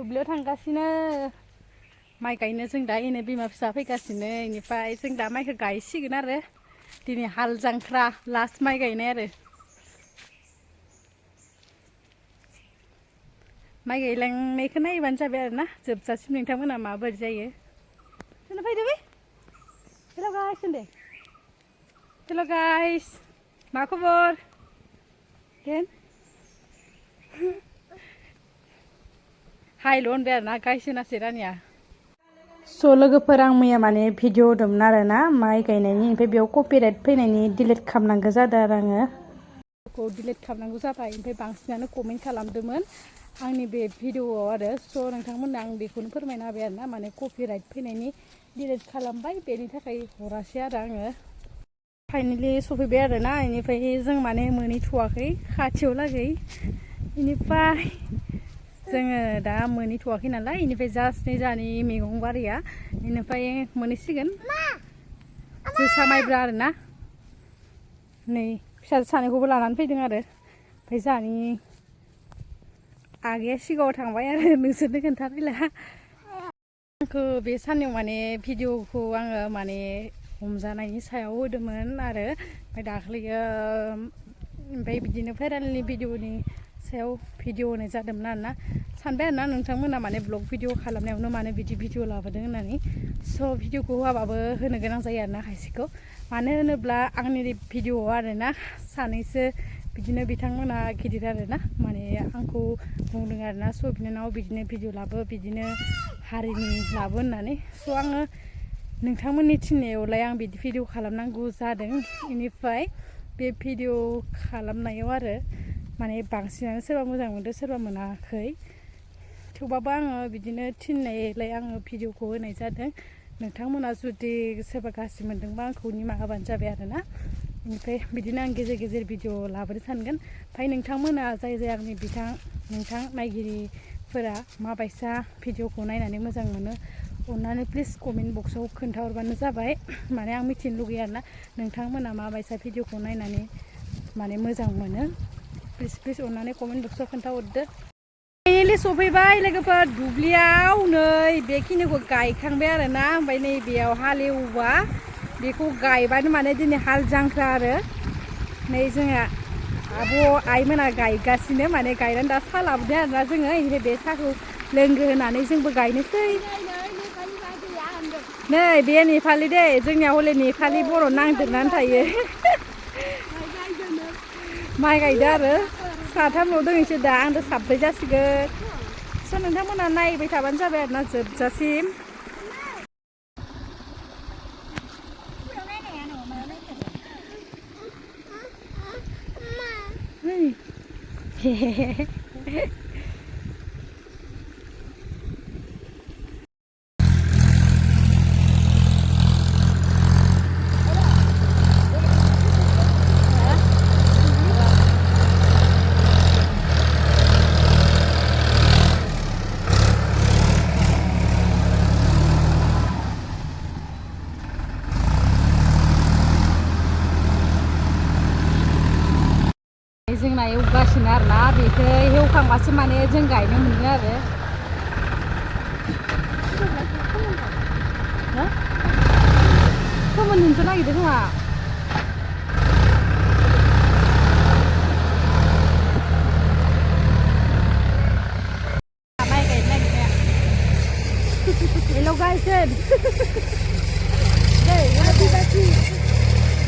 दुब्लियाव थांगासिनो माइ गायनो जों दा इनो बिमा फिसा फैगासिनो इनिफ्राय जों दा माइखौ गायसिगोन आरो दिनै हाल जांख्रा लास्ट माइ गायनाय आरो माइ गायलांनायखौ नायबानो जाबाय आरो ना जोबजासिम नोंथांमोना माबोरै जायो जोंना फैदो बे हेल' गाइस होनदे हेल' गाइस मा खबर देन हायल' होनबाय आरो ना गाइस होनासै रानिया स' लोगोफोर आं मैया माने भिडिअ होदोंमोन आरो ना माइ गायनायनि ओमफ्राय बेयाव कपिराइट फैनायनि डिलिट खालामनांगौ जादों आरो आङो डिलिट खालामनांगौ जाबाय ओमफ्राय बांसिनानो कमेन्ट खालामदोंमोन आंनि बे भिडिअआव आरो स' नोंथांमोननो आं बेखौनो फोरमायना होबाय आरो ना माने कपिराइट फैनायनि डिलिट खालामबाय बेनि थाखाय हरासै आरो आङो फाइनेलि सफैबाय आरो ना बेनिफ्राय जों माने मोनहैथ'वाखै खाथियाव लागै बेनिफ्राय जोङो दा मोनहैथ'वाखै नालाय बेनिफ्राय जास्ट नै जोंहानि मैगं बारिया बेनिफ्राय मोनहैसिगोन जोसा माइब्रा आरो ना नै फिसाजो सानैखौबो लानानै फैदों आरो ओमफ्राय जोंहानि आगैया सिगाङाव थांबाय आरो नोंसोरनो खोन्थाफैला आंखौ बे सानयाव माने भिडिअखौ आङो माने हमजानायनि सायाव होदोंमोन आरो ओमफ्राय दाख्लैयो ओमफ्राय बिदिनो भाइरेलनि भिडिअनि सायाव भिडिअ होनाय जादोंमोन आरोना सानबाय आरोना नोंथांमोना माने ब्लग भिडिअ खालामनायावनो माने बिदि भिडिअ लाबोदों होननानै स' भिडिअखौ होआबाबो होनो गोनां जायो आरोना खायसेखौ मानो होनोब्ला आंनि भिडिअआव आरोना सानैसो बिदिनो बिथांमोना गिदिर आरोना माने आंखौ बुंदों आरोना स' बिनानाव बिदिनो भिडिअ लाबो बिदिनो हारिनि लाबो होननानै स' आङो नोंथांमोननि थिननायावलाय आं बिदि भिडिअ खालामनांगौ जादों बेनिफ्राय बे भिडिअ खालामनायाव आरो माने बांसिनानो सोरबा मोजां मोनदों सोरबा मोनाखै थेवबाबो आङो बिदिनो थिननायलाय आङो भिडिअखौ होनाय जादों नोंथांमोना जुदि सोरबा गाज्रि मोनदोंबा आंखौ निमाहा होबानो जाबाय आरोना बेनिफ्राय बिदिनो आं गेजेर गेजेर भिडिअ लाबोनो सानगोन ओमफ्राय नोंथांमोना जाय आंनि नोंथां नायगिरिफोरा माबायसा भिडिअखौ नायनानै मोजां मोनो अननानै प्लिज कमेन्ट बक्सआव खोन्थाहरबानो जाबाय माने आं मिथिनो लुगैयो आरोना नोंथांमोना माबायसा भिडिअखौ नायनानै माने मोजां मोनो प्लिज अननानै कमेन्ट बक्सआव खोन्थाहरदो फाइनेलि सफैबाय लोगोफोर दुब्लियाव नै बेखिनिखौ गायखांबाय आरोना ओमफ्राय नै बेयाव हालेवबा बेखौ गायबानो माने दिनै हाल जांख्रा आरो नै जोंहा आब' आइमोना गायगासिनो माने गायनानै दा साहा लाबोदों आरोना जोङो ओमफ्राय बे साहाखौ लोंगो होनानै जोंबो गायनोसै नै बे नेपालि दे जोंनिया हले नेपालि बर' नांदेरनानै थायो माइ गायदो आरो साथामल' दंसो दा आंथ' साब्रै जासिगोन स' नोंथांमोना नायबाय थाबानो जाबाय आरोना जोबजासिम जोंना एवगासिनो आरोना बेखौ एवखांबासो माने जों गायनो मोनो आरो फोमोननोसो नागिरदों खोमा माइ गायनो नागिरनाया हेल' गाइस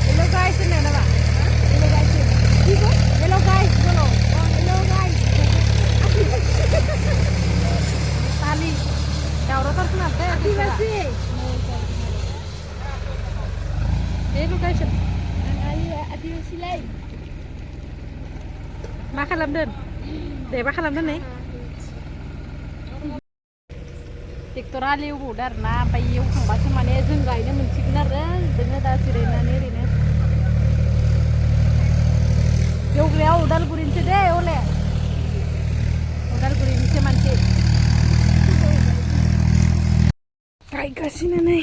हेल' गाइस होननाय नामा हेल' गाइस हेल' गाइस बोलो हेल' गाइस tali दावरावथार खोनादों बे लकेसन मा खालामदों दे मा खालामदों नै ट्रेक्टर हालेवबावदों आरोना ओमफ्राय एवखांबासो माने जों गायनो मोनसिगोन आरो बिदिनो दा जिरायनानै ओरैनो एवग्राया उदालगुरिनिसो दे हले उदालगुरिनिसो मानसि गायगासिनो नै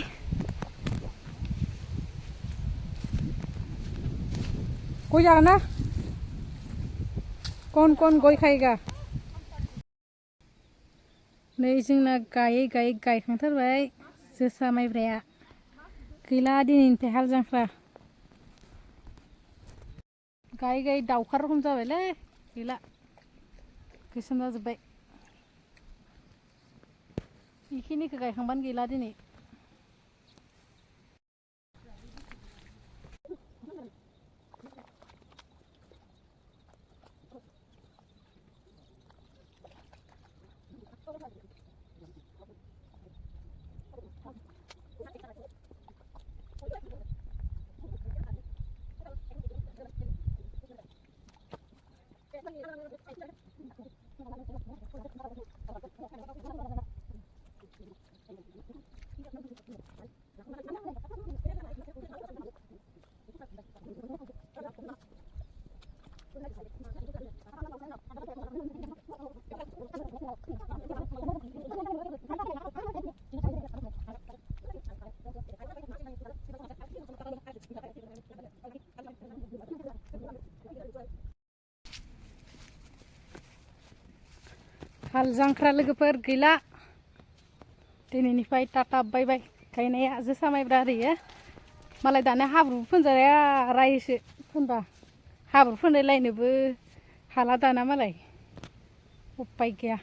गय जागोन ना कौन गय खाएगा नै जोंना गायै गायै गायखांथारबाय जोसा माइब्राया गैला दिनैनिफ्राय हाल जांख्रा गायै गायै दाउखा रखम जाबायलै गैला गोसोम जाजोब्बाय बेखिनिखौ गायखांबानो गैला दिनै हाल जांख्रा लोगोफोर गैला दिनैनिफ्राय टाटा बाय बाय गायनाया जोसा माइब्रा ओरैयो मालाय दाना हाब्रु फोनजाया रायोसो फोनबा हाब्रु फोनलायलायनोबो हाला दाना मालाय उपाय गैया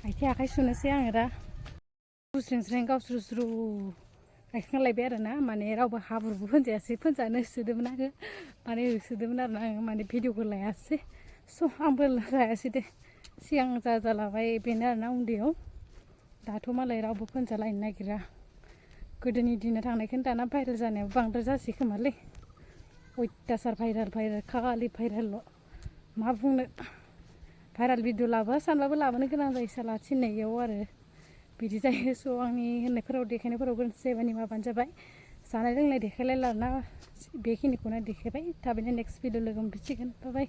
आथिं आखाइ सुनोसै आङो दा स्रें स्रें गावस्रु स्रु गायखांलायबाय आरो ना माने रावबो हाब्रुबो फोनजायासै फोनजानो होसोदोंमोन आङो माने होसोदोंमोन आरो ना आङो माने भिडिअखौ लायासै स' आंबो लायासै दे सिगां जा लाबाय बेनो आरो ना उन्दैयाव दाथ' मालाय रावबो फोनजालायनो नागिरा गोदोनि दिनाव थांनायखौनो दाना भाइरेल जानायाबो बांद्राय जासै खोमालै अयथासार भाइरेल खालि भाइरेलल' मा बुंनो भाइरेल भिडिअ लाबो सानबाबो लाबोनो गोनां जायो साला थिननायाव आरो बिदि जायो स' आंनि होननायफोराव देखायनायफोराव गोरोन्थि जायोबा निमाहा जाबाय जानाय लोंनाय देखायलायला आरोना बेखिनिखौनो देखायबाय थाबैनो नेक्स्ट भिडिअ लोगो मोनफिनसिगोन बाय बाय